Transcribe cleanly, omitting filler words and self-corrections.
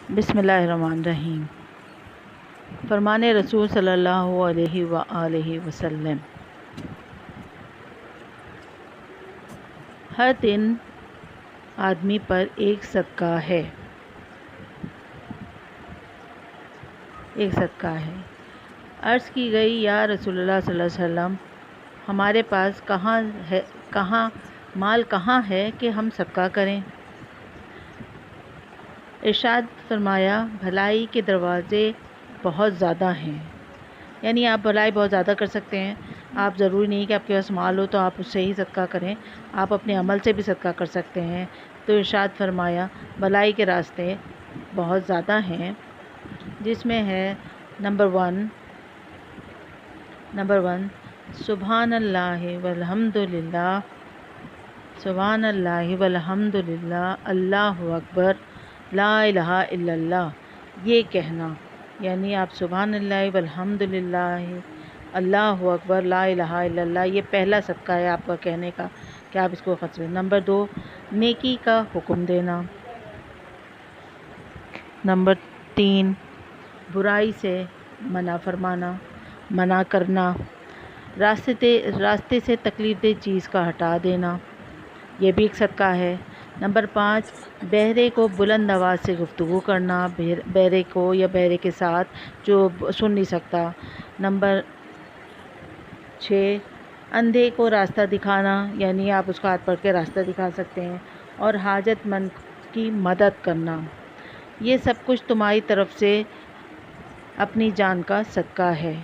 بسم اللہ الرحمن الرحیم۔ فرمان رسول صلی اللہ علیہ وآلہ وسلم، ہر دن آدمی پر ایک صدقہ ہے، عرض کی گئی یا رسول اللہ صلی اللہ علیہ وسلم، ہمارے پاس مال کہاں ہے کہ ہم صدقہ کریں؟ ارشاد فرمایا، بھلائی کے دروازے بہت زیادہ ہیں، یعنی آپ بھلائی بہت زیادہ کر سکتے ہیں۔ آپ ضروری نہیں کہ آپ کے پاس مال ہو تو آپ اس سے ہی صدقہ کریں، آپ اپنے عمل سے بھی صدقہ کر سکتے ہیں۔ تو ارشاد فرمایا بھلائی کے راستے بہت زیادہ ہیں، جس میں ہے نمبر ون سبحان اللہ والحمد للہ، سبحان اللہ والحمد للہ، اللہ اکبر، لا الہ الا اللہ، یہ کہنا، یعنی آپ سبحان اللہ والحمد للہ، اللہ اکبر، لا الہ الا اللہ، یہ پہلا صدقہ ہے آپ کا کہنے کا کہ آپ اس کو خرچ کریں۔ نمبر 2 نیکی کا حکم دینا۔ نمبر 3 برائی سے منع کرنا، راستے سے تکلیف دہ چیز کا ہٹا دینا، یہ بھی ایک صدقہ ہے۔ نمبر 5 بہرے کو بلند آواز سے گفتگو کرنا، بہرے کو یا بہرے کے ساتھ جو سن نہیں سکتا۔ نمبر 6 اندھے کو راستہ دکھانا، یعنی آپ اس کو ہاتھ پکڑ کے راستہ دکھا سکتے ہیں، اور حاجت مند کی مدد کرنا۔ یہ سب کچھ تمہاری طرف سے اپنی جان کا صدقہ ہے۔